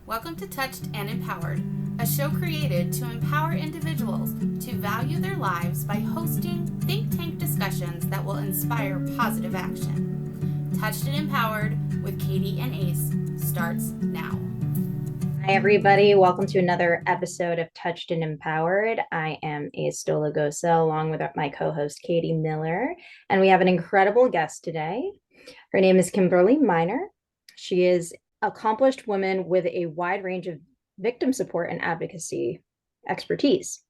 Welcome to Touched and Empowered, a show created to empower individuals to value their lives by hosting think tank discussions that will inspire positive action. Touched and Empowered with Katie and Ace starts now. Hi, everybody. Welcome to another episode of Touched and Empowered. I am Ace Dolagosa along with my co host, Katie Miller. And we have an incredible guest today. Her name is Kimberly Miner. She is an accomplished woman with a wide range of victim support and advocacy expertise.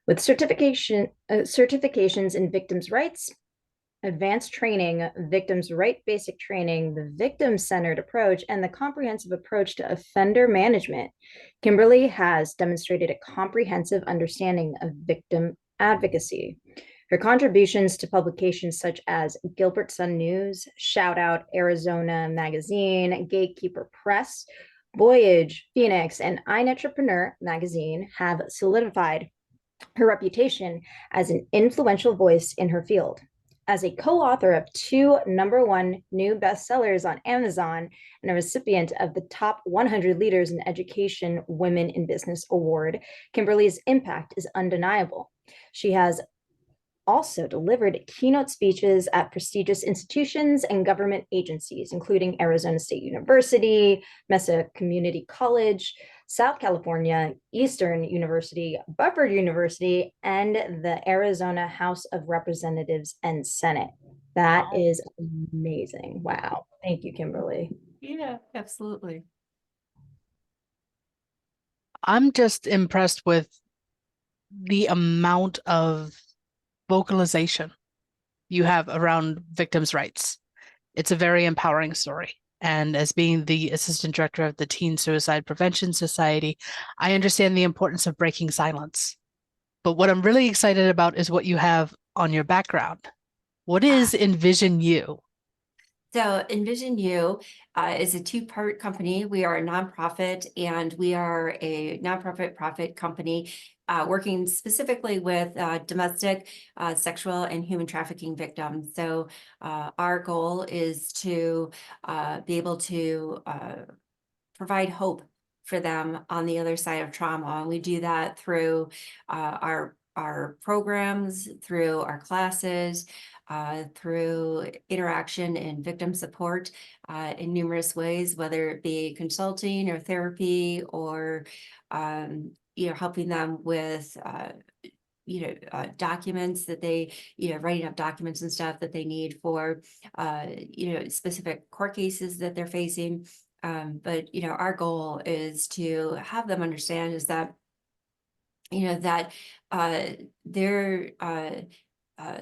With certifications in victims' rights, advanced training, victims' right basic training, the victim centered approach, and the comprehensive approach to offender management, Kimberly has demonstrated a comprehensive understanding of victim advocacy. Her contributions to publications such as Gilbert Sun News, Shout Out Arizona Magazine, Gatekeeper Press, Voyage, Phoenix, and iNetrepreneur magazine have solidified her reputation as an influential voice in her field. As a co-author of two #1 new bestsellers on Amazon and a recipient of the Top 100 Leaders in Education Women in Business Award, Kimberly's impact is undeniable. She has also delivered keynote speeches at prestigious institutions and government agencies, including Arizona State University, Mesa Community College, South California Eastern University, Buford University, and the Arizona House of Representatives and Senate. That Wow. is amazing. Wow. Thank you, Kimberly. Yeah, absolutely. I'm just impressed with the amount of vocalization you have around victims' rights. It's a very empowering story. And as being the assistant director of the Teen Suicide Prevention Society, I understand the importance of breaking silence. But what I'm really excited about is what you have on your background. What is Envision You? So Envision You is a two-part company. We are a nonprofit, and we are a nonprofit profit company working specifically with domestic, sexual, and human trafficking victims. So our goal is to be able to provide hope for them on the other side of trauma. And we do that through our programs, through our classes, through interaction and victim support in numerous ways, whether it be consulting or therapy or helping them with documents that they, writing up documents and stuff that they need for specific court cases that they're facing. But our goal is to have them understand is that that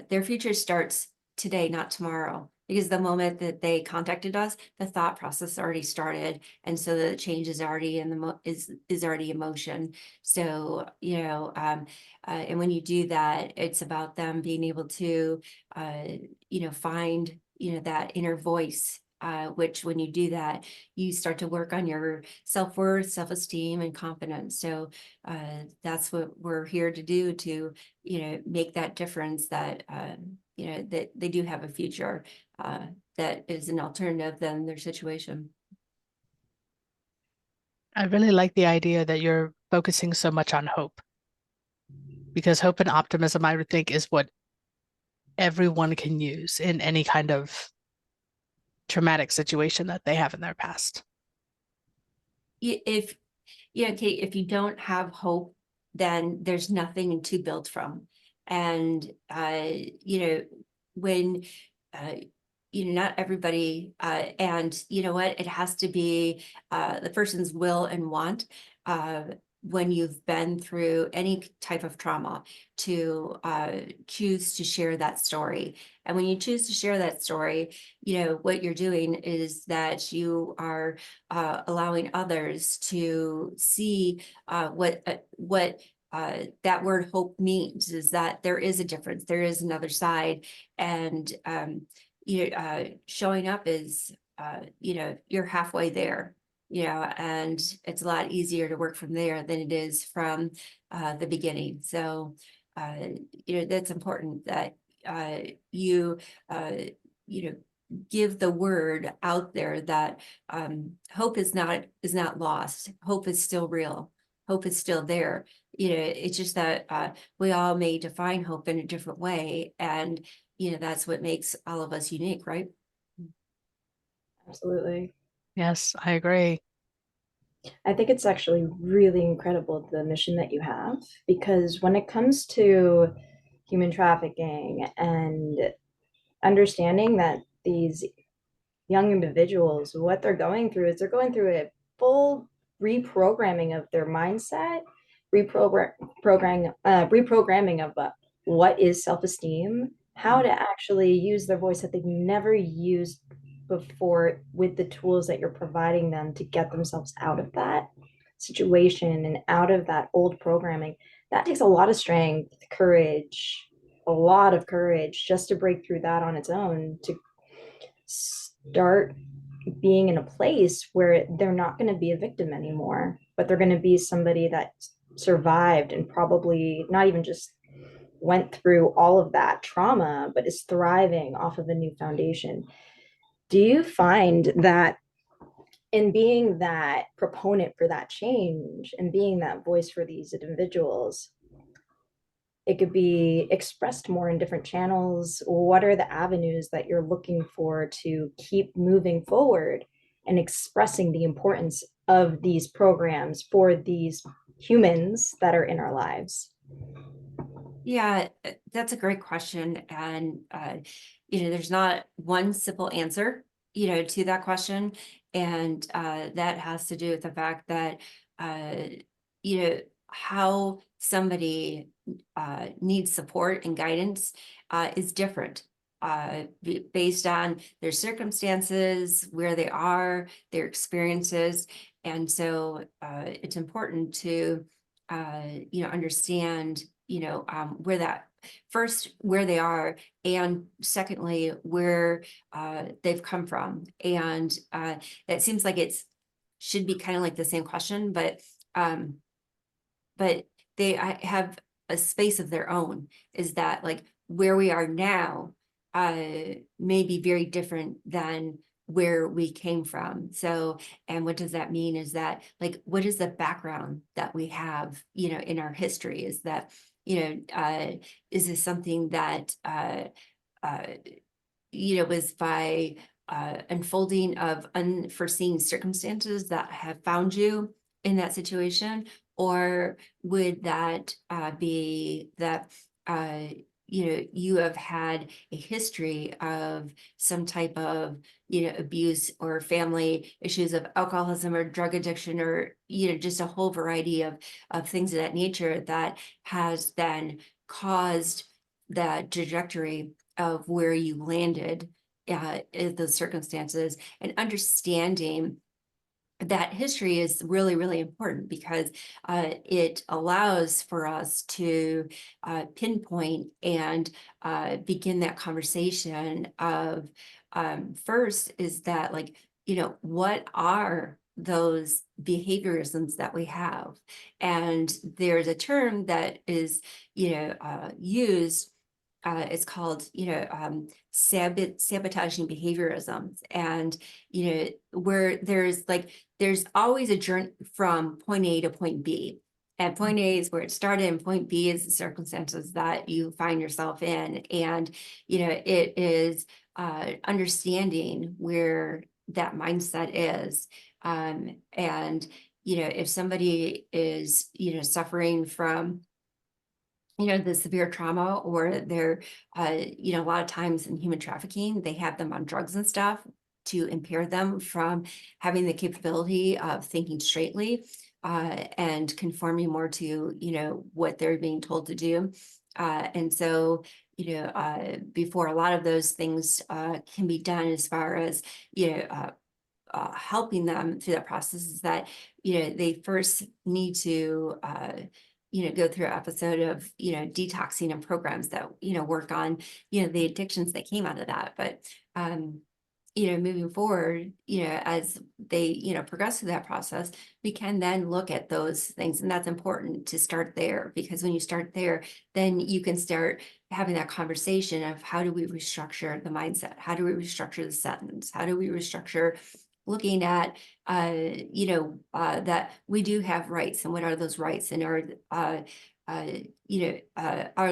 their future starts today, not tomorrow. Because the moment that they contacted us, the thought process already started, and so the change is already is already in motion. So and when you do that, it's about them being able to find that inner voice. Which when you do that, you start to work on your self-worth, self-esteem, and confidence. So that's what we're here to do, to make that difference, that that they do have a future that is an alternative than their situation. I really like the idea that you're focusing so much on hope, because hope and optimism, I would think, is what everyone can use in any kind of traumatic situation that they have in their past. If Kate, if you don't have hope, then there's nothing to build from. And when not everybody, and you know what, it has to be the person's will and want, when you've been through any type of trauma, to choose to share that story. And when you choose to share that story, what you're doing is that you are allowing others to see what that word hope means, is that there is a difference, there is another side. And showing up is you're halfway there, and it's a lot easier to work from there than it is from the beginning. So that's important, that you give the word out there that hope is not lost. Hope is still real. Hope is still there. It's just that we all may define hope in a different way, and that's what makes all of us unique, right? Absolutely. Yes, I agree. I think it's actually really incredible, the mission that you have, because when it comes to human trafficking and understanding that these young individuals, what they're going through is they're going through a full reprogramming of their mindset, reprogramming of what is self-esteem, how to actually use their voice that they've never used before with the tools that you're providing them to get themselves out of that situation and out of that old programming. That takes a lot of strength, courage, a lot of courage just to break through that on its own, to start being in a place where they're not going to be a victim anymore, but they're going to be somebody that survived and probably not even just went through all of that trauma, but is thriving off of a new foundation. Do you find that in being that proponent for that change and being that voice for these individuals, it could be expressed more in different channels? What are the avenues that you're looking for to keep moving forward and expressing the importance of these programs for these humans that are in our lives? Yeah, that's a great question. And, there's not one simple answer, to that question. And that has to do with the fact that, uh, how somebody needs support and guidance is different. Based on their circumstances, where they are, their experiences. And so it's important to, understand where that first where they are, and secondly where they've come from. And it seems like it's should be kind of like the same question, um but they have a space of their own. Is that like where we are now may be very different than where we came from. So, and what does that mean is that like what is the background that we have, in our history? Is that, is this something that uh was by unfolding of unforeseen circumstances that have found you in that situation? Or would that be that you have had a history of some type of abuse or family issues of alcoholism or drug addiction, or just a whole variety of things of that nature that has then caused the trajectory of where you landed in those circumstances? And understanding that history is really, really important, because it allows for us to pinpoint and begin that conversation of first is that like, what are those behaviorisms that we have? And there's a term that is, used. It's called, sabotaging behaviorisms. And, where there's always a journey from point A to point B. And point A is where it started, and point B is the circumstances that you find yourself in. And, it is understanding where that mindset is. And, if somebody is, suffering from the severe trauma, or they're a lot of times in human trafficking, they have them on drugs and stuff to impair them from having the capability of thinking straightly and conforming more to what they're being told to do. And so before a lot of those things can be done, as far as helping them through that process, is that they first need to go through an episode of detoxing and programs that work on the addictions that came out of that. But moving forward, as they, progress through that process, we can then look at those things. And that's important to start there, because when you start there, then you can start having that conversation of how do we restructure the mindset? How do we restructure the sentence? How do we restructure looking at, that we do have rights, and what are those rights, and are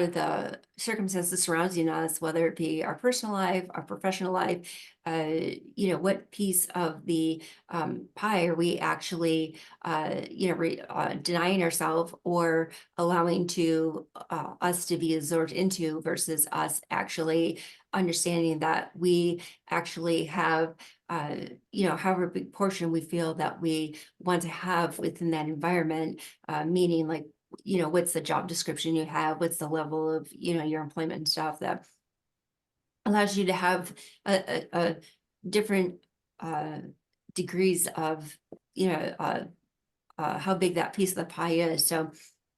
the circumstances surrounding us, whether it be our personal life, our professional life, what piece of the pie are we actually, denying ourselves or allowing to us to be absorbed into, versus us actually understanding that we actually have, however big portion we feel that we want to have within that environment, meaning like, what's the job description you have, what's the level of, your employment and stuff that allows you to have a different degrees of, how big that piece of the pie is. So,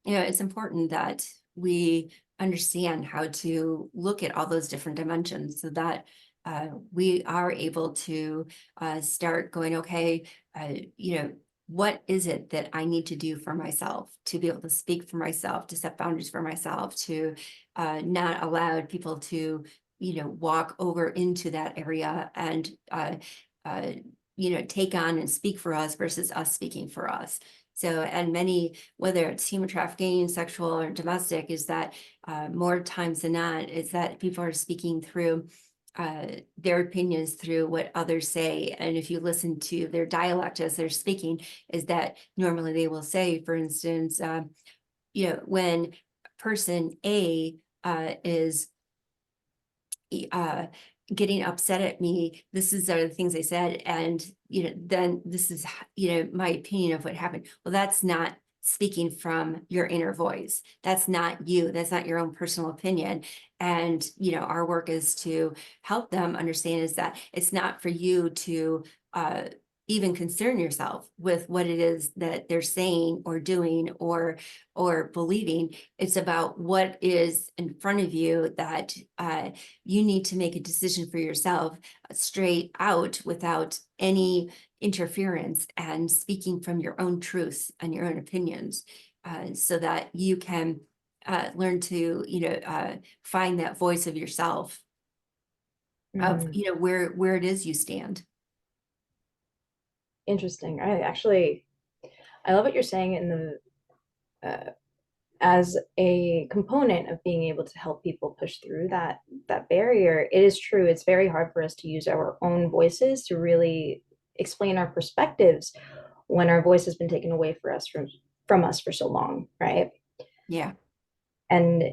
it's important that we understand how to look at all those different dimensions, so that we are able to start going, okay, what is it that I need to do for myself to be able to speak for myself, to set boundaries for myself, to not allow people to, walk over into that area and, take on and speak for us versus us speaking for us. So, and many, whether it's human trafficking, sexual or domestic, is that more times than not, is that people are speaking through their opinions through what others say. And if you listen to their dialect as they're speaking, is that normally they will say, for instance, when person A is getting upset at me, this is are the things they said, and then this is my opinion of what happened. Well, that's not speaking from your inner voice. That's not you. That's not your own personal opinion. And our work is to help them understand is that it's not for you to even concern yourself with what it is that they're saying or doing or believing. It's about what is in front of you that you need to make a decision for yourself straight out without any interference, and speaking from your own truths and your own opinions, so that you can learn to find that voice of yourself of where it is you stand. Interesting. I love what you're saying in as a component of being able to help people push through that barrier. It is true. It's very hard for us to use our own voices to really explain our perspectives when our voice has been taken away from us for so long, right? Yeah. And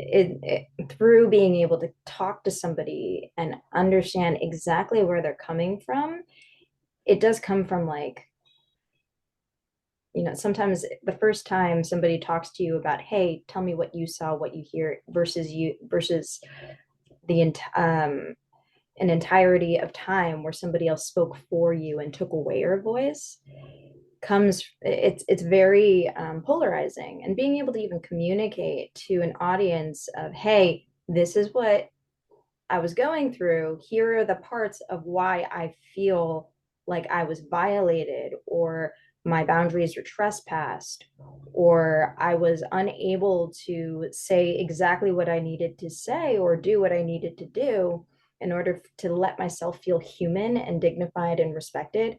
through being able to talk to somebody and understand exactly where they're coming from, it does come from like, sometimes the first time somebody talks to you about, hey, tell me what you saw, what you hear, versus an entirety of time where somebody else spoke for you and took away your voice, it's very polarizing. And being able to even communicate to an audience of, hey, this is what I was going through, here are the parts of why I feel like I was violated, or my boundaries were trespassed, or I was unable to say exactly what I needed to say or do what I needed to do in order to let myself feel human and dignified and respected.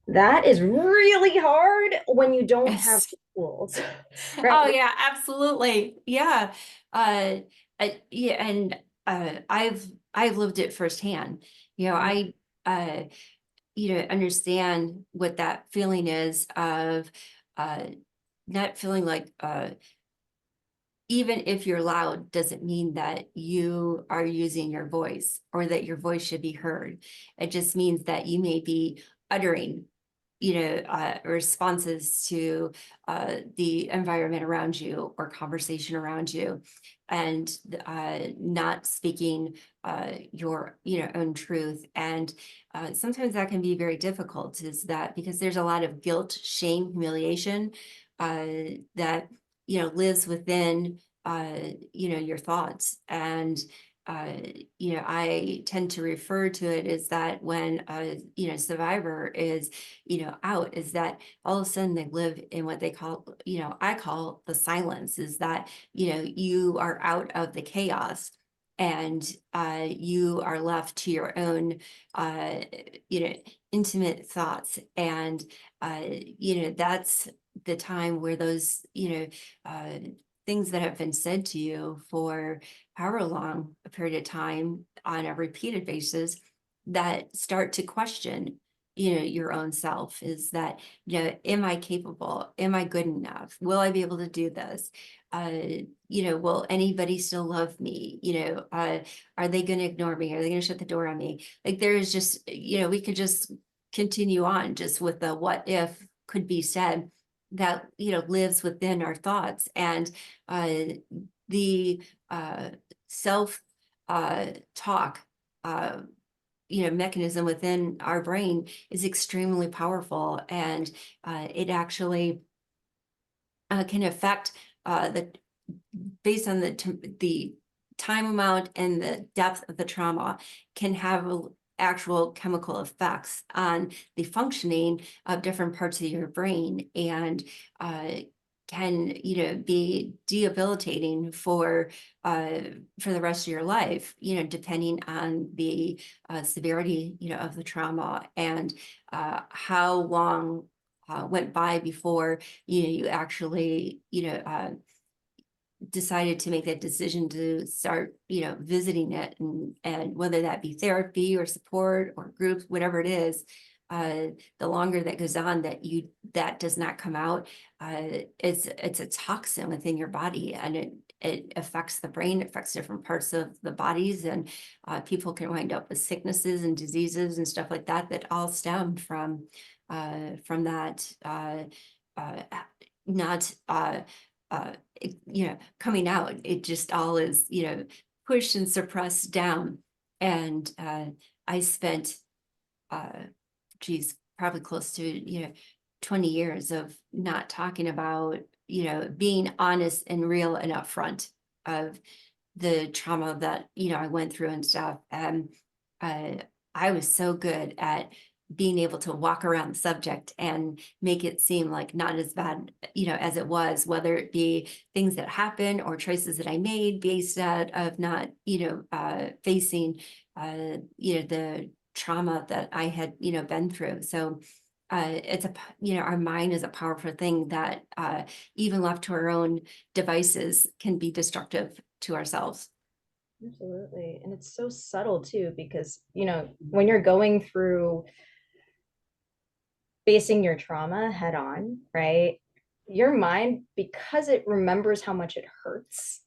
That is really hard when you don't have tools. Right? Oh yeah, absolutely. Yeah. Yeah, and I've lived it firsthand. I understand what that feeling is of not feeling like even if you're loud doesn't mean that you are using your voice or that your voice should be heard. It just means that you may be uttering responses to the environment around you or conversation around you, and not speaking your own truth. And sometimes that can be very difficult, is that because there's a lot of guilt, shame, humiliation that lives within your thoughts. And I tend to refer to it as that when a survivor is, out, is that all of a sudden they live in what they call, I call the silence, is that, you are out of the chaos and you are left to your own, uh, intimate thoughts. And, that's the time where those, things that have been said to you for however long a period of time on a repeated basis that start to question your own self, is that, am I capable, am I good enough, will I be able to do this, will anybody still love me, are they going to ignore me, are they going to shut the door on me? Like, there is just, we could just continue on just with the what if could be said that lives within our thoughts. And the self talk mechanism within our brain is extremely powerful, and it actually can affect the based on the time amount and the depth of the trauma, can have actual chemical effects on the functioning of different parts of your brain, and can be debilitating for the rest of your life, depending on the severity of the trauma, and how long went by before you actually decided to make that decision to start visiting it, and whether that be therapy or support or groups, whatever it is. The longer that goes on, that does not come out, it's a toxin within your body, and it affects the brain, it affects different parts of the bodies, and people can wind up with sicknesses and diseases and stuff like that that all stem from that not coming out. It just all is pushed and suppressed down. And I spent probably close to 20 years of not talking about being honest and real and upfront of the trauma that I went through and stuff. And I was so good at being able to walk around the subject and make it seem like not as bad as it was, whether it be things that happened or choices that I made based out of not facing the trauma that I had been through. So it's our mind is a powerful thing that even left to our own devices can be destructive to ourselves. Absolutely. And it's so subtle too, because when you're going through facing your trauma head on, right, your mind, because it remembers how much it hurts,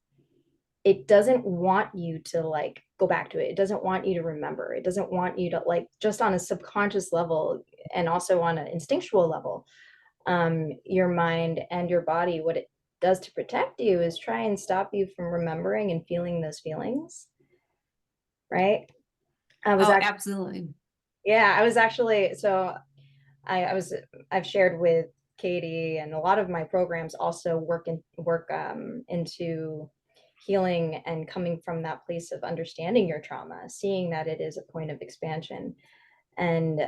it doesn't want you to like go back to it. It doesn't want you to remember. It doesn't want you to, like, just on a subconscious level and also on an instinctual level, your mind and your body, what it does to protect you is try and stop you from remembering and feeling those feelings, right? Absolutely. Yeah, I was actually, so I've shared with Katie, and a lot of my programs also work into healing and coming from that place of understanding your trauma, seeing that it is a point of expansion. And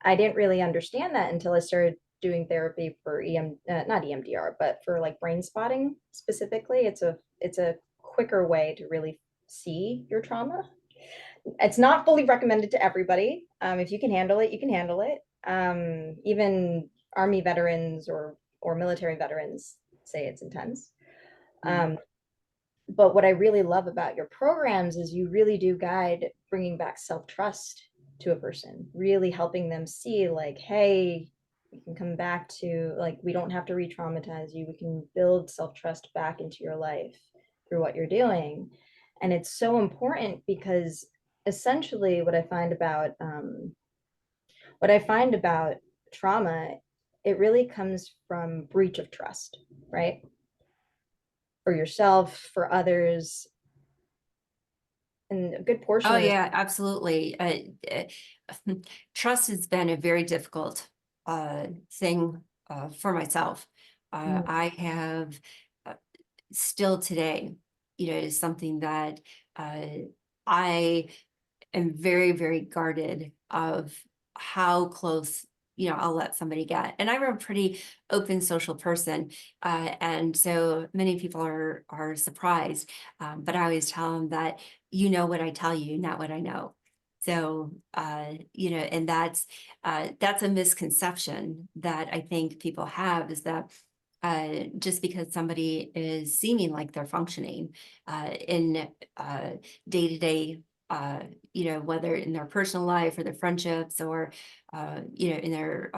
I didn't really understand that until I started doing therapy for not EMDR, but for like brain spotting specifically. It's a quicker way to really see your trauma. It's not fully recommended to everybody. If you can handle it, you can handle it. Even Army veterans or military veterans say it's intense. But what I really love about your programs is you really do guide bringing back self-trust to a person, really helping them see like, hey, we can come back to, like, we don't have to re-traumatize you. We can build self-trust back into your life through what you're doing. And it's so important because essentially what I find about trauma, it really comes from breach of trust, right? For yourself, for others. And a good portion Oh, of this. yeah, absolutely. Trust has been a very difficult thing for myself. I have still today, is something that I am very, very guarded of how close, I'll let somebody get. And I'm a pretty open social person. And so many people are surprised. But I always tell them that you know what I tell you, not what I know. So, and that's a misconception that I think people have, is that just because somebody is seeming like they're functioning in day-to-day, whether in their personal life or their friendships, or in their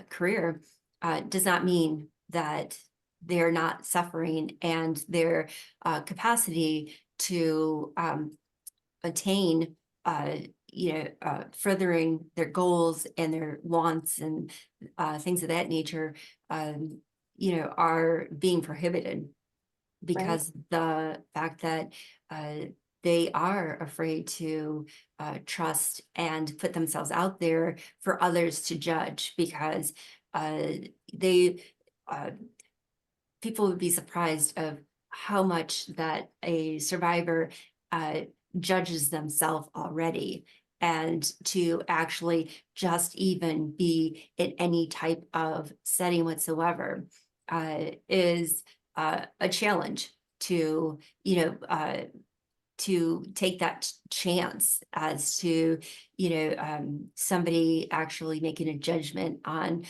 career, does not mean that they're not suffering, and their capacity to attain, furthering their goals and their wants and things of that nature, are being prohibited, because the fact that they are afraid to trust and put themselves out there for others to judge, because they people would be surprised of how much that a survivor uh, judges themselves already. And to actually just even be in any type of setting whatsoever is a challenge to, to take that chance, as to, somebody actually making a judgment on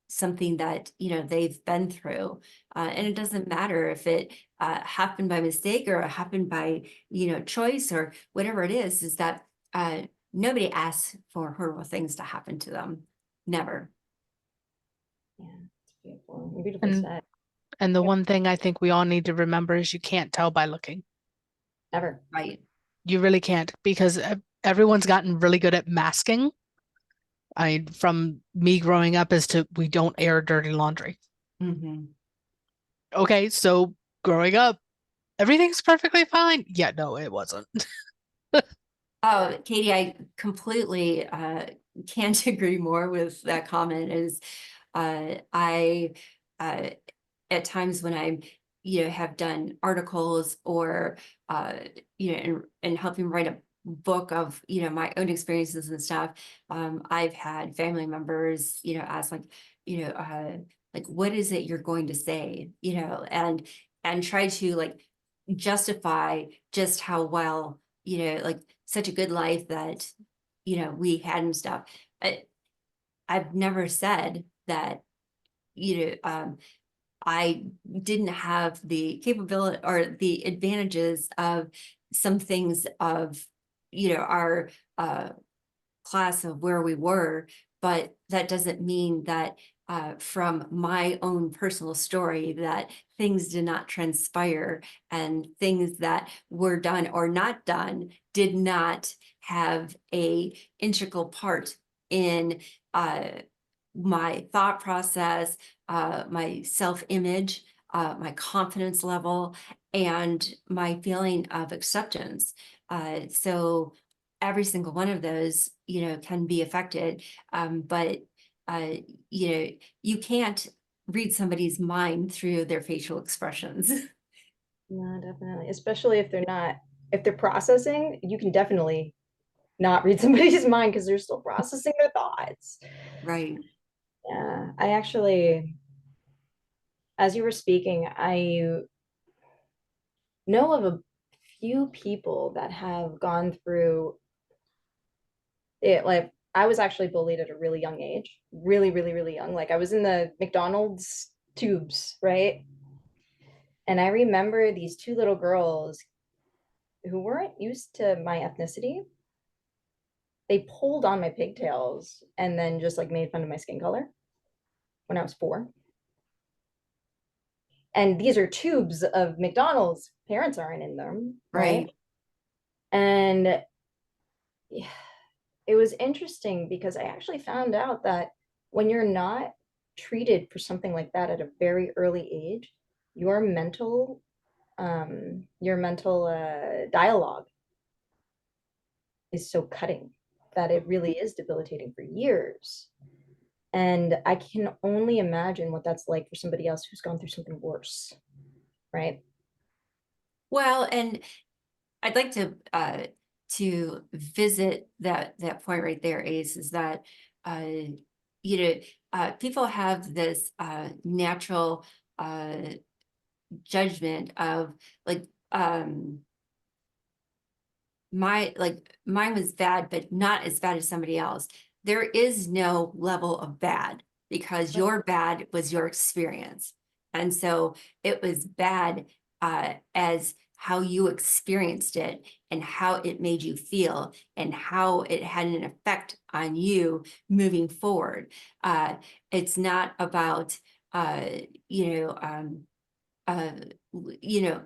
something that they've been through, and it doesn't matter if it happened by mistake or happened by choice, or whatever it is that nobody asks for horrible things to happen to them. Never. Yeah, it's beautiful. Beautifully And said. and the Yep. one thing I think we all need to remember is you can't tell by looking. Ever. Right. You really can't, because everyone's gotten really good at masking. I mean, from me growing up, as to we don't air dirty laundry. Mm-hmm. Okay, so growing up, everything's perfectly fine. Yeah, no, it wasn't. Oh, Katie, I completely can't agree more with that comment. Is I at times when I have done articles, or and helping write a book of my own experiences and stuff, I've had family members ask, like, what is it you're going to say, and try to like justify just how well, like such a good life that we had and stuff. I've never said that I didn't have the capability or the advantages of some things of our class of where we were, but that doesn't mean that from my own personal story that things did not transpire, and things that were done or not done did not have a integral part in my thought process, my self-image, my confidence level, and my feeling of acceptance. So every single one of those, can be affected. But, uh, you can't read somebody's mind through their facial expressions. No, definitely. Especially if they're processing, you can definitely not read somebody's mind because they're still processing their thoughts. Right. Yeah, I actually, as you were speaking, I know of a few people that have gone through it. Like, I was actually bullied at a really young age, really, really, really young. Like, I was in the McDonald's tubes, right? And I remember these two little girls who weren't used to my ethnicity. They pulled on my pigtails and then just like made fun of my skin color when I was 4. And these are tubes of McDonald's. Parents aren't in them, right? Right. And yeah, it was interesting because I actually found out that when you're not treated for something like that at a very early age, your mental dialogue is so cutting that it really is debilitating for years. And I can only imagine what that's like for somebody else who's gone through something worse, right? Well, and I'd like to visit that point right there, Ace, is that people have this natural judgment of like mine was bad, but not as bad as somebody else. There is no level of bad because your bad was your experience. And so it was bad as how you experienced it and how it made you feel and how it had an effect on you moving forward. It's not about, uh, you know, um,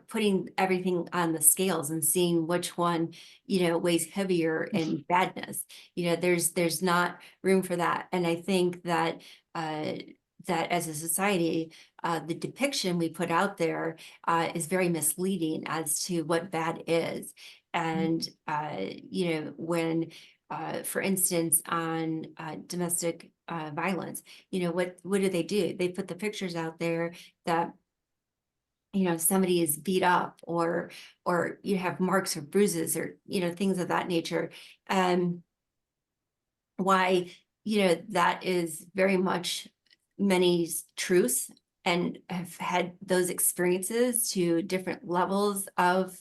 putting everything on the scales and seeing which one, weighs heavier in badness. There's not room for that. And I think that that as a society, the depiction we put out there is very misleading as to what bad is. And when for instance, on domestic violence, what do? They put the pictures out there that somebody is beat up or you have marks or bruises or things of that nature. Why that is very much many's truth and have had those experiences to different levels of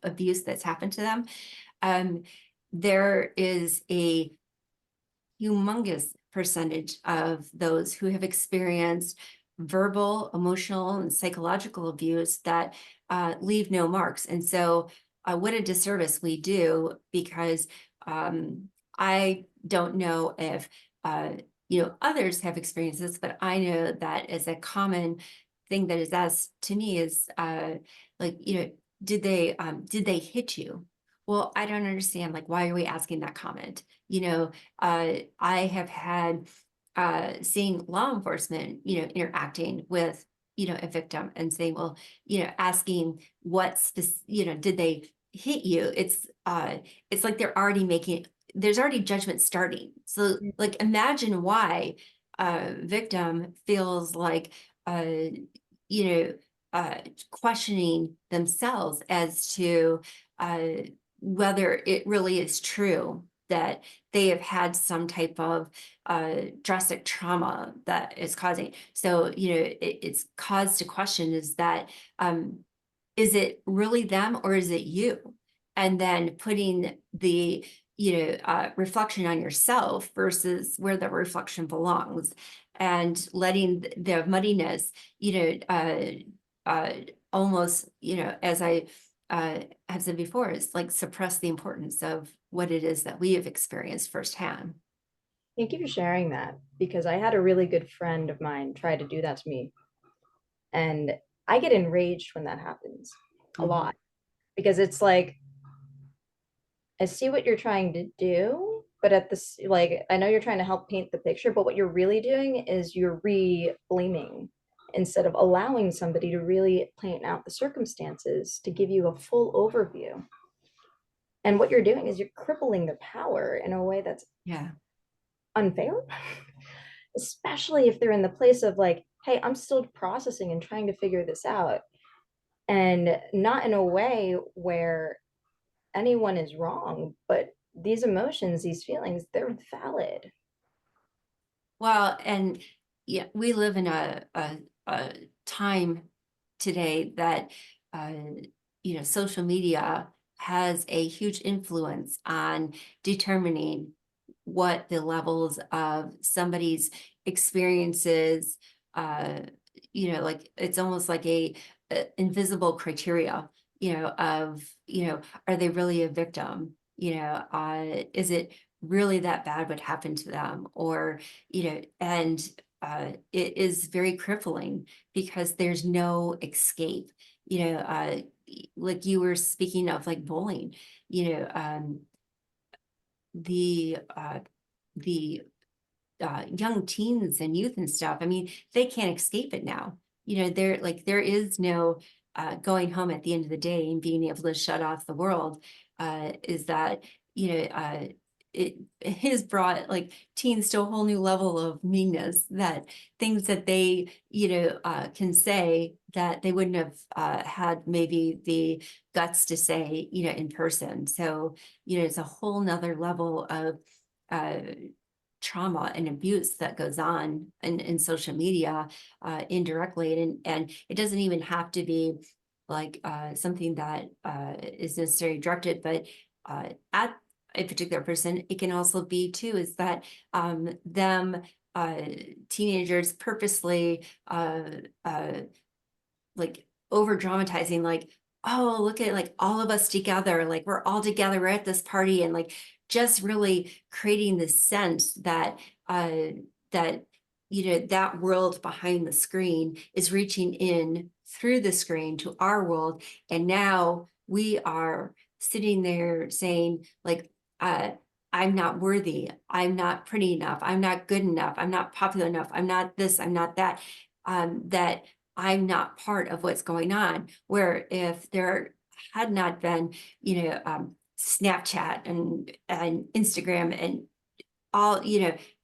abuse that's happened to them. There is a humongous percentage of those who have experienced verbal, emotional, and psychological abuse that leave no marks. And so what a disservice we do, because I don't know if others have experienced this, but I know that is a common thing that is asked to me is did they hit you? Well, I don't understand, like, why are we asking that comment? I have had seeing law enforcement, interacting with, a victim and saying, well, asking did they hit you? It's like they're already there's already judgment starting. So like, imagine why a victim feels like, questioning themselves as to whether it really is true that they have had some type of drastic trauma that is causing. So, it's cause to question is that, is it really them or is it you? And then putting the, reflection on yourself versus where the reflection belongs, and letting the muddiness, almost, as I have said before, is like suppress the importance of what it is that we have experienced firsthand. Thank you for sharing that, because I had a really good friend of mine try to do that to me. And I get enraged when that happens a lot, because it's like, I see what you're trying to do, but at this, like, I know you're trying to help paint the picture, but what you're really doing is you're re-blaming instead of allowing somebody to really paint out the circumstances to give you a full overview. And what you're doing is you're crippling their power in a way that's unfair, especially if they're in the place of like, hey, I'm still processing and trying to figure this out. And not in a way where anyone is wrong, but these emotions, these feelings, they're valid. Well, and yeah, we live in a time today that, social media has a huge influence on determining what the levels of somebody's experiences, like it's almost like a invisible criteria, of, are they really a victim? Is it really that bad what happened to them? Or, and it is very crippling because there's no escape, like you were speaking of, like bullying, the young teens and youth and stuff. I mean, they can't escape it now. They're like, there is no going home at the end of the day and being able to shut off the world. Is that, it has brought like teens to a whole new level of meanness, that things that they, can say that they wouldn't have had maybe the guts to say, in person. So, it's a whole nother level of trauma and abuse that goes on in social media indirectly. And it doesn't even have to be like something that is necessarily directed, but at a particular person, it can also be too, is that them teenagers purposely like over dramatizing, like, oh, look at like all of us together, like we're all together, we're at this party, and like just really creating this sense that that that world behind the screen is reaching in through the screen to our world. And now we are sitting there saying like, I'm not worthy, I'm not pretty enough, I'm not good enough, I'm not popular enough, I'm not this, I'm not that, that I'm not part of what's going on. Where if there had not been, Snapchat and Instagram and all,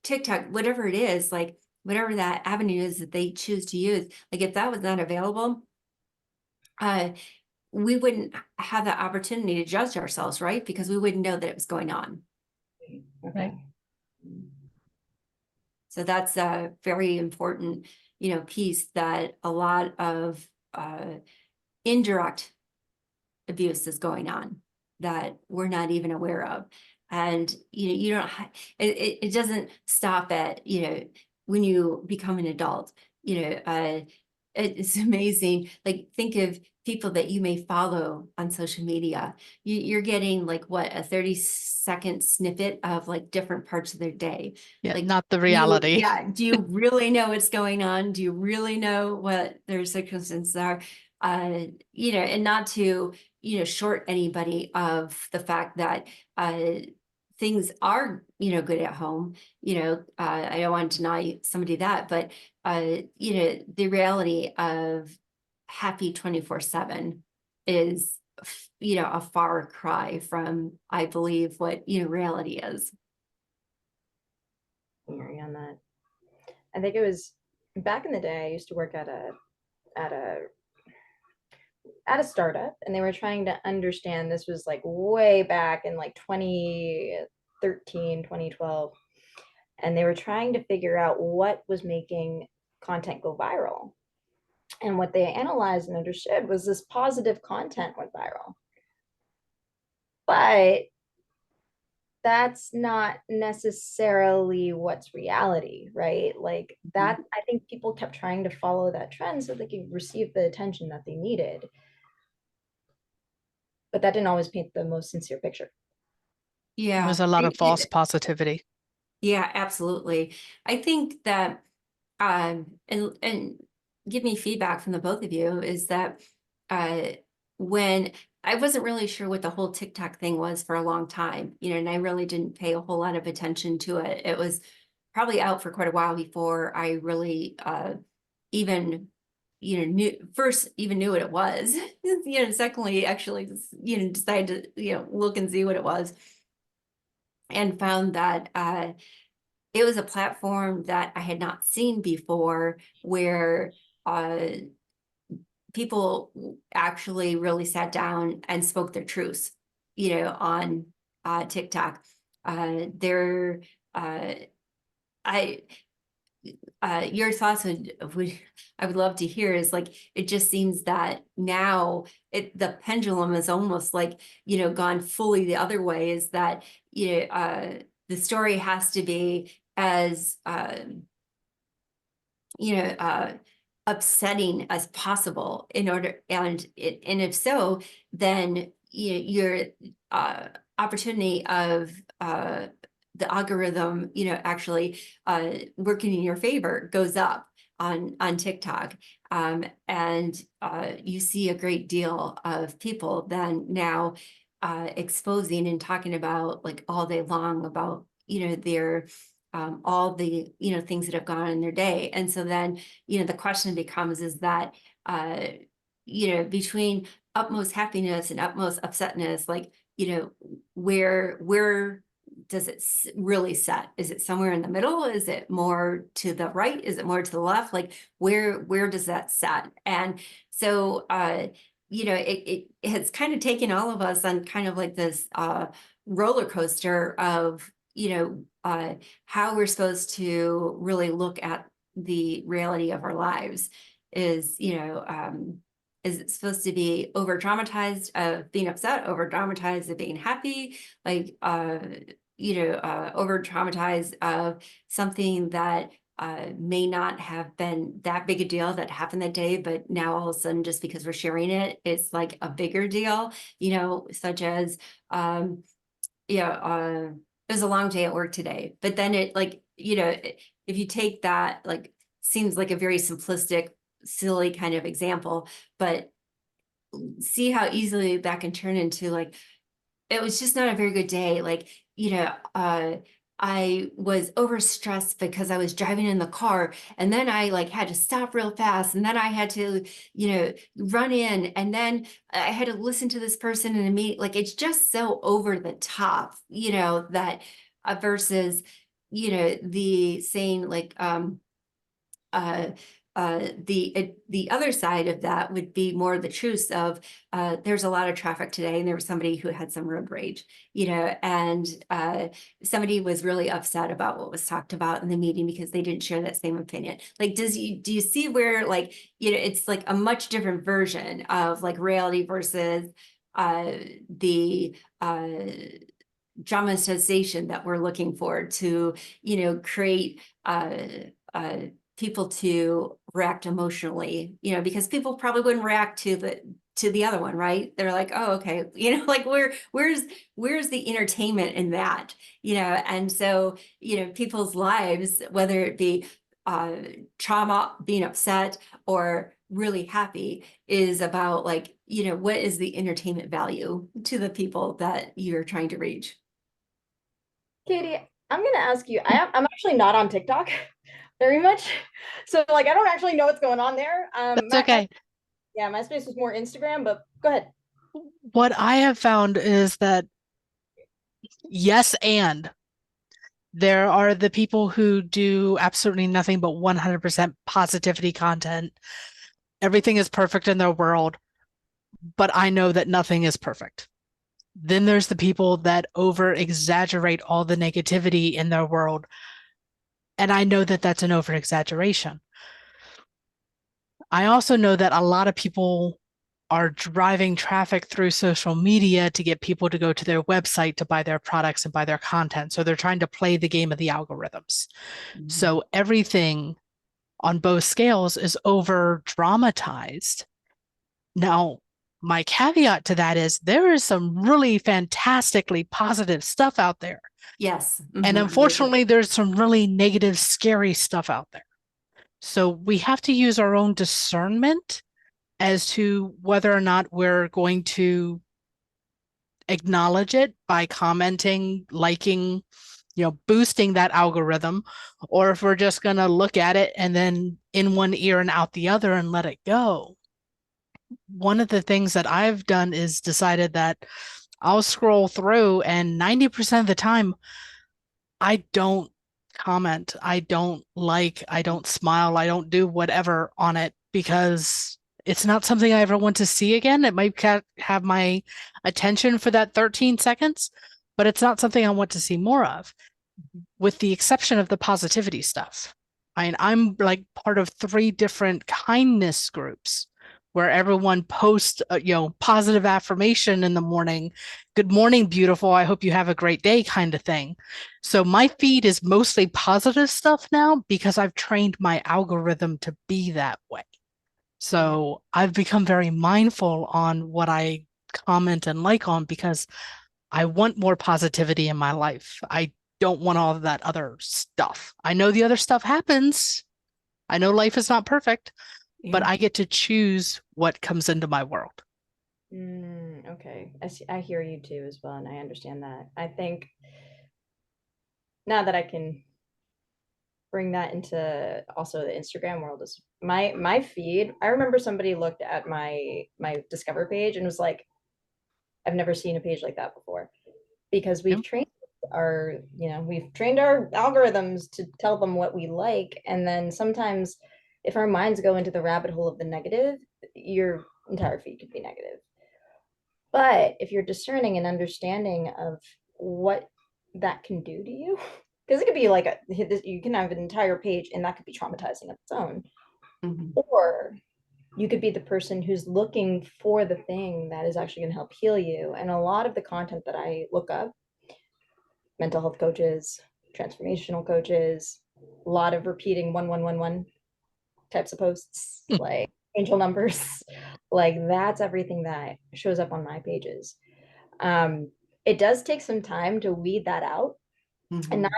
TikTok, whatever it is, like whatever that avenue is that they choose to use, like if that was not available, we wouldn't have the opportunity to judge ourselves, right? Because we wouldn't know that it was going on. Okay. So that's a very important, piece that a lot of indirect abuse is going on that we're not even aware of. And you don't it doesn't stop at when you become an adult. It's amazing, like think of people that you may follow on social media. You're getting like what, a 30-second snippet of like different parts of their day. Yeah, Like not the reality. do you really know what's going on? Do you really know what their circumstances are? And not to short anybody of the fact that things are good at home. I don't want to deny somebody that, but the reality of happy 24/7 is a far cry from, I believe, what reality is. I hear you on that. I think it was back in the day. I used to work at a startup, and they were trying to understand. This was like way back in like 2013, 2012, and they were trying to figure out what was making content go viral. And what they analyzed and understood was this positive content went viral. But that's not necessarily what's reality, right? Like that, I think people kept trying to follow that trend so they could receive the attention that they needed. But that didn't always paint the most sincere picture. There Yeah. was a lot of false positivity. Yeah, absolutely. I think that and give me feedback from the both of you, is that when I wasn't really sure what the whole TikTok thing was for a long time, and I really didn't pay a whole lot of attention to it. It was probably out for quite a while before I really even knew what it was. Secondly, actually, decided to look and see what it was, and found that it was a platform that I had not seen before, where people actually really sat down and spoke their truths, on TikTok. There, I your thoughts I would love to hear, is like, it just seems that now the pendulum is almost like gone fully the other way, is that the story has to be as upsetting as possible in order, and if so, then your opportunity of the algorithm actually working in your favor goes up on TikTok, and you see a great deal of people then now exposing and talking about like all day long about their all the things that have gone on in their day. And so then the question becomes, is that between utmost happiness and utmost upsetness, like where does it really set? Is it somewhere in the middle? Is it more to the right? Is it more to the left? Like where does that set? And so, it has kind of taken all of us on kind of like this roller coaster of, how we're supposed to really look at the reality of our lives. Is it supposed to be over dramatized of being upset, over dramatized of being happy, like over dramatized of something that may not have been that big a deal that happened that day, but now all of a sudden, just because we're sharing it, it's like a bigger deal, such as it was a long day at work today, but then it like, if you take that, like, seems like a very simplistic, silly kind of example, but see how easily that can turn into like, it was just not a very good day. Like, I was overstressed because I was driving in the car, and then I like had to stop real fast, and then I had to, run in, and then I had to listen to this person in a meeting. Like, it's just so over the top, that versus, the saying like, uh, the other side of that would be more the truth of there's a lot of traffic today, and there was somebody who had some road rage, and somebody was really upset about what was talked about in the meeting because they didn't share that same opinion. Like, do you see where, like, it's like a much different version of like reality versus the dramatization that we're looking for to, create people to react emotionally, because people probably wouldn't react to the other one, right? They're like, oh, okay, like where's the entertainment in that, and so, people's lives, whether it be trauma, being upset, or really happy, is about like, what is the entertainment value to the people that you're trying to reach? Katie, I'm gonna ask you. I'm actually not on TikTok very much, so like I don't actually know what's going on there. That's okay. My space was more Instagram, but go ahead. What I have found is that yes, and there are the people who do absolutely nothing but 100% positivity content. Everything is perfect in their world, but I know that nothing is perfect. Then there's the people that over exaggerate all the negativity in their world. And I know that that's an over exaggeration. I also know that a lot of people are driving traffic through social media to get people to go to their website to buy their products and buy their content. So they're trying to play the game of the algorithms. Mm-hmm. So everything on both scales is over dramatized. Now, my caveat to that is there is some really fantastically positive stuff out there. Yes. And Mm-hmm. unfortunately, there's some really negative, scary stuff out there. So we have to use our own discernment as to whether or not we're going to acknowledge it by commenting, liking, boosting that algorithm, or if we're just going to look at it and then in one ear and out the other and let it go. One of the things that I've done is decided that I'll scroll through, and 90% of the time, I don't comment, I don't like, I don't smile, I don't do whatever on it because it's not something I ever want to see again. It might have my attention for that 13 seconds, but it's not something I want to see more of, with the exception of the positivity stuff. I mean, I'm like part of 3 different kindness groups where everyone posts, positive affirmation in the morning. Good morning, beautiful. I hope you have a great day, kind of thing. So my feed is mostly positive stuff now because I've trained my algorithm to be that way. So I've become very mindful on what I comment and like on because I want more positivity in my life. I don't want all of that other stuff. I know the other stuff happens. I know life is not perfect, but I get to choose what comes into my world. Okay. I hear you too as well, and I understand that. I think now that I can bring that into also the Instagram world is my feed. I remember somebody looked at my Discover page and was like, I've never seen a page like that before, because we've Yep. trained we've trained our algorithms to tell them what we like. And then sometimes if our minds go into the rabbit hole of the negative, your entire feed could be negative. But if you're discerning and understanding of what that can do to you, because it could be like you can have an entire page and that could be traumatizing of its own. Mhm. Or you could be the person who's looking for the thing that is actually going to help heal you. And a lot of the content that I look up, mental health coaches, transformational coaches, a lot of repeating 1111 types of posts, like angel numbers, like that's everything that shows up on my pages. It does take some time to weed that out, and Mhm.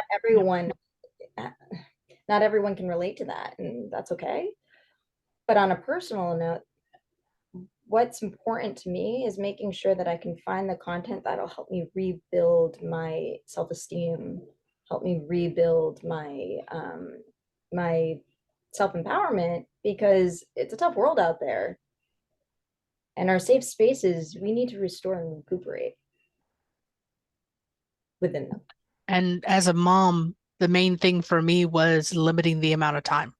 not everyone can relate to that, and that's okay. But on a personal note, what's important to me is making sure that I can find the content that'll help me rebuild my self-esteem, help me rebuild my self-empowerment, because it's a tough world out there. And our safe spaces, we need to restore and recuperate within them. And as a mom, the main thing for me was limiting the amount of time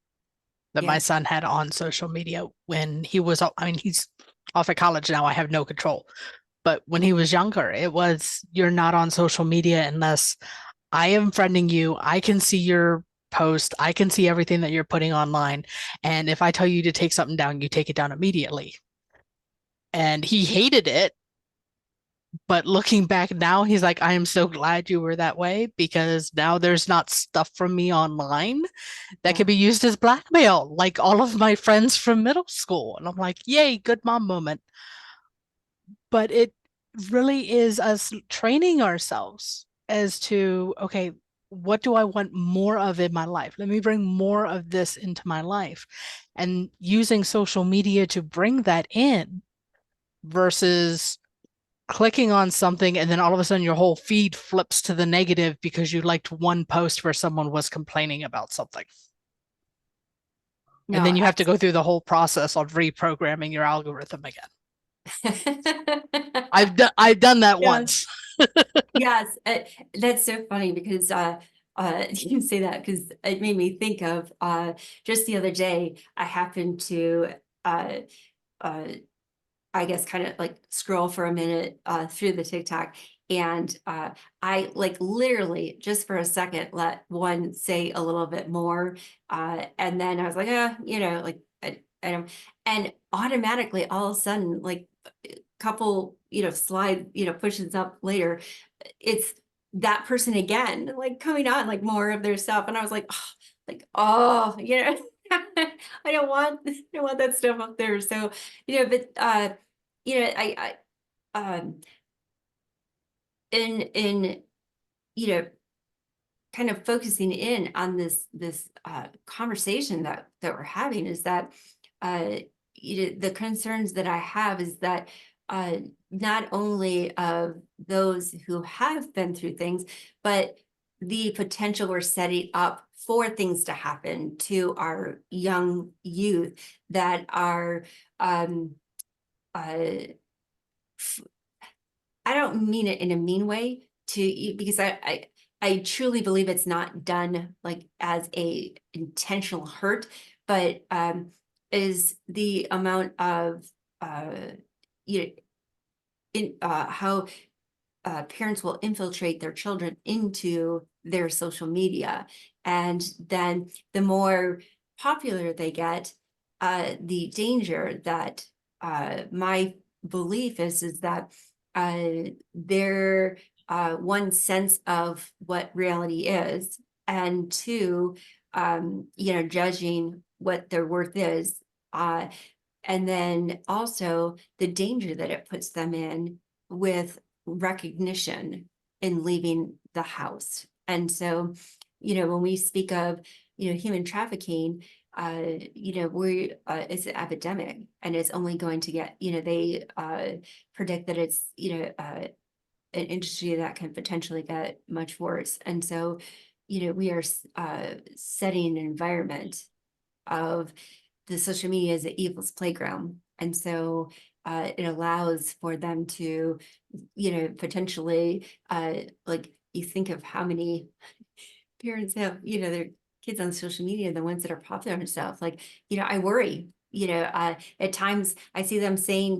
that my Yeah. son had on social media when he was, I mean, he's off at college now. I have no control. But when he was younger, it was you're not on social media unless I am friending you. I can see your post. I can see everything that you're putting online. And if I tell you to take something down, you take it down immediately. And he hated it. But looking back now, he's like, I am so glad you were that way because now there's not stuff from me online that Yeah. could be used as blackmail, like all of my friends from middle school. And I'm like, yay, good mom moment. But it really is us training ourselves as to, okay, what do I want more of in my life? Let me bring more of this into my life. And using social media to bring that in versus clicking on something and then all of a sudden your whole feed flips to the negative because you liked one post where someone was complaining about something. And then No, you have to go through the whole process of reprogramming your algorithm again. I've done that Yeah. once. Yes, that's so funny because you say that because it made me think of just the other day I happened to uh, uh, I guess kind of like scroll for a minute through the TikTok, and I like literally just for a second let one say a little bit more, and then I was like, like I don't, and automatically all of a sudden, like a couple, slide, pushes up later, it's that person again, like coming on like more of their stuff, and I was like, oh, I don't want that stuff up there. So, but I in you know kind of focusing in on this conversation that we're having is that uh the concerns that I have is that uh not only of those who have been through things, but the potential we're setting up for things to happen to our young youth that are um uh I don't mean it in a mean way because I truly believe it's not done like as a intentional hurt, but is the amount of you know how parents will infiltrate their children into their social media, and then the more popular they get, the danger that my belief is that their one sense of what reality is, and two, judging what their worth is, uh, and then also the danger that it puts them in with recognition in leaving the house. And so, when we speak of, human trafficking, we it's an epidemic, and it's only going to get, they predict that it's, an industry that can potentially get much worse. And so, we are setting an environment of the social media as an evil's playground. And so it allows for them to, potentially like you think of how many parents have, their kids on social media, the ones that are popular and stuff, like, I worry, at times I see them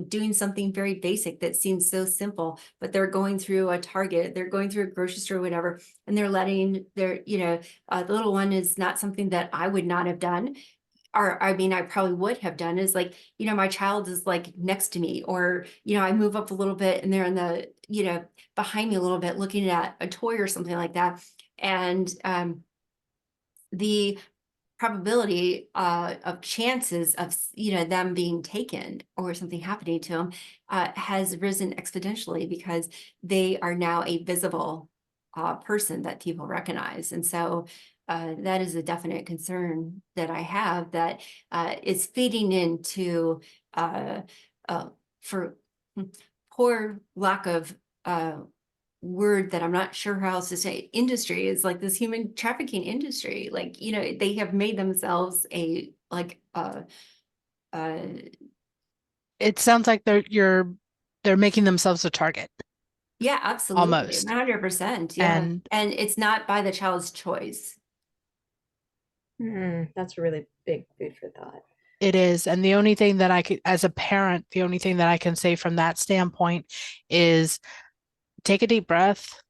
doing something very basic that seems so simple, but they're going through a Target, they're going through a grocery store, whatever, and they're letting the little one is not something that I would not have done. Or, I mean, I probably would have done is like, my child is like next to me, or, I move up a little bit and they're in the, behind me a little bit, looking at a toy or something like that. And the probability of chances of, them being taken or something happening to them has risen exponentially, because they are now a visible person that people recognize. And so that is a definite concern that I have, that is feeding into for poor lack of word that I'm not sure how else to say, industry, is like this human trafficking industry. Like, they have made themselves a like It sounds like they're making themselves a target yeah, absolutely, almost. 100%. Yeah. And And it's not by the child's choice. That's a really big food for thought. it is. And the only thing that I could, as a parent, the only thing that I can say from that standpoint is take a deep breath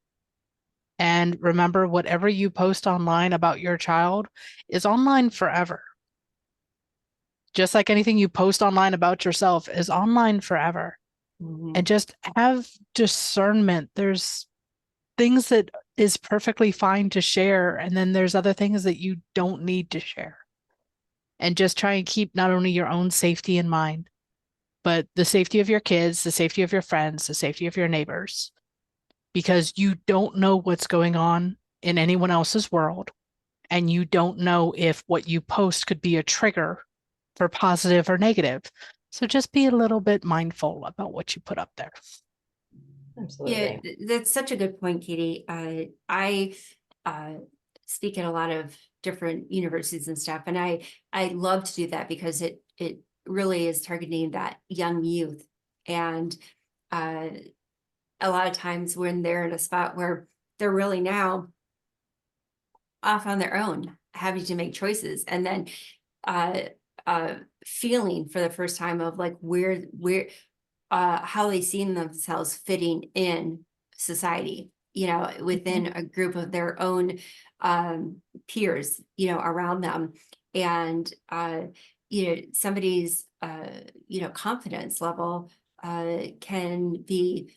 and remember, whatever you post online about your child is online forever. Just like anything you post online about yourself is online forever. Mhm. And just have discernment. There's things that is perfectly fine to share, and then there's other things that you don't need to share. And just try and keep not only your own safety in mind, but the safety of your kids, the safety of your friends, the safety of your neighbors, because you don't know what's going on in anyone else's world. And you don't know if what you post could be a trigger for positive or negative. So just be a little bit mindful about what you put up there. Absolutely. Yeah, that's such a good point, Katie. I speak at a lot of different universities and stuff, and I love to do that, because it really is targeting that young youth. And a lot of times when they're in a spot where they're really now off on their own, having to make choices, and then uh feeling for the first time of like where how they see themselves fitting in society, within a group of their own peers, around them. And somebody's confidence level can be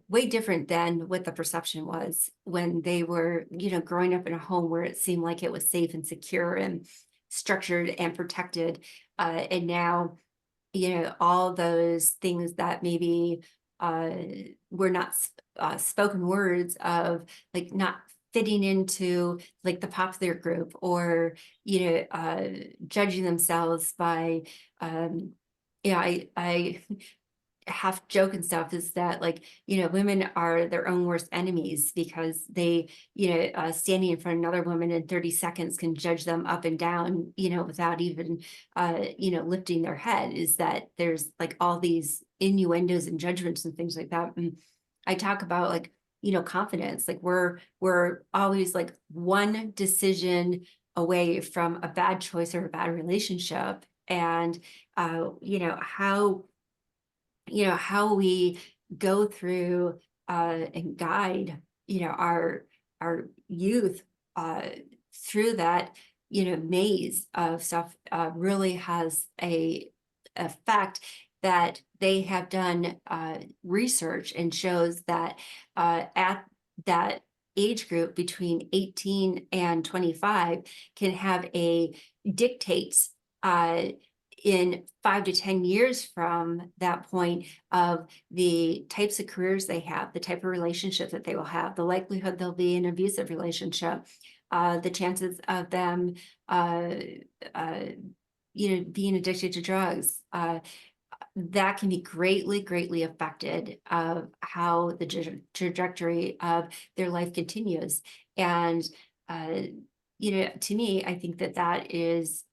way different than what the perception was when they were, growing up in a home where it seemed like it was safe and secure and structured and protected. And now, all those things that maybe were not spoken words of, like not fitting into like the popular group, or judging themselves by I half joke and stuff, is that, like, women are their own worst enemies, because they, standing in front of another woman in 30 seconds can judge them up and down, without even, lifting their head. Is that there's like all these innuendos and judgments and things like that. And I talk about, like, confidence, like we're always like one decision away from a bad choice or a bad relationship. And how we go through and guide our youth through that maze of stuff really has a effect. That they have done research and shows that at that age group between 18 and 25 can have a dictates in 5 to 10 years from that point, of the types of careers they have, the type of relationship that they will have, the likelihood they'll be in an abusive relationship, the chances of them, being addicted to drugs. That can be greatly, greatly affected of how the trajectory of their life continues. And, to me, I think that is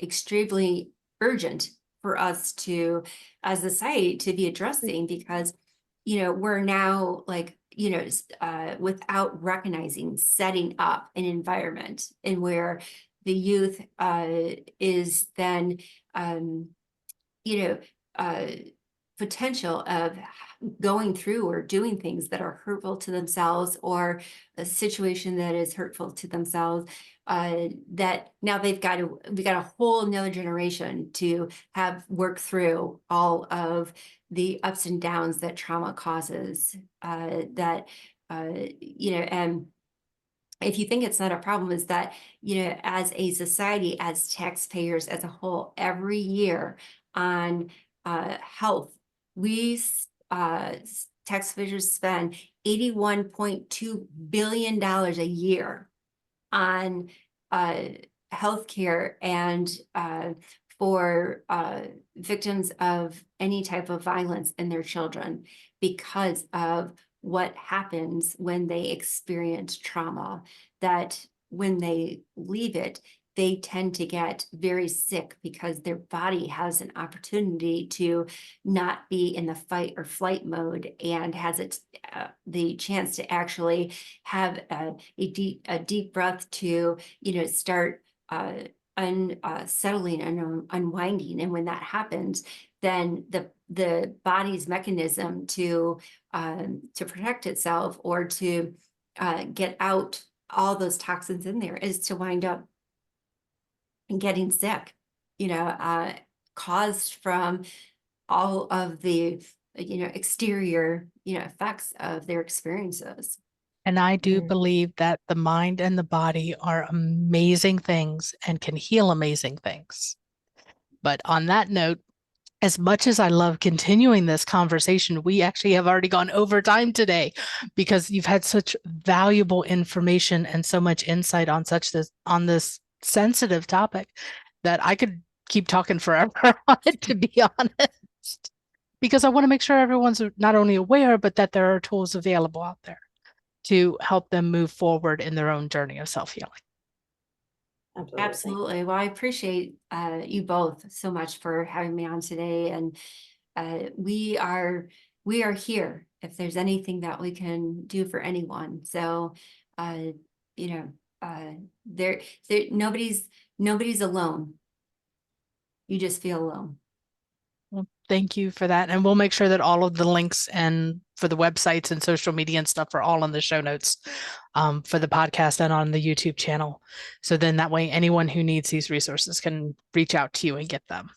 extremely urgent for us to, as a society, to be addressing, because we're now like, without recognizing, setting up an environment in where the youth is then, potential of going through or doing things that are hurtful to themselves, or a situation that is hurtful to themselves, that now we got a whole nother generation to have work through all of the ups and downs that trauma causes, and if you think it's not a problem, is that, as a society, as taxpayers as a whole, every year on health, we taxpayers spend $81.2 billion a year on healthcare and for victims of any type of violence in their children, because of what happens when they experience trauma, that when they leave it, they tend to get very sick because their body has an opportunity to not be in the fight or flight mode, and has the chance to actually have a deep breath to, start unsettling and unwinding. And when that happens, then the body's mechanism to protect itself, or to get out all those toxins in there, is to wind up and getting sick, caused from all of the, exterior, effects of their experiences. And I do believe that the mind and the body are amazing things and can heal amazing things. But on that note, as much as I love continuing this conversation, we actually have already gone over time today, because you've had such valuable information and so much insight on this sensitive topic, that I could keep talking forever on it, to be honest, because I want to make sure everyone's not only aware, but that there are tools available out there to help them move forward in their own journey of self-healing. Absolutely. Well, I appreciate you both so much for having me on today, and we are here if there's anything that we can do for anyone. So, there nobody's alone. You just feel alone. Well, thank you for that. And we'll make sure that all of the links and for the websites and social media and stuff are all in the show notes for the podcast and on the YouTube channel. So then that way, anyone who needs these resources can reach out to you and get them.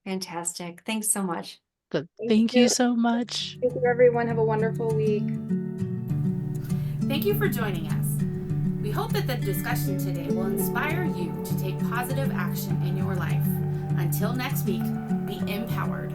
Fantastic. Thanks so much. So thank you so much. Thank you, everyone. Have a wonderful week. Thank you for joining us. We hope that the discussion today will inspire you to take positive action in your life. Until next week, be empowered.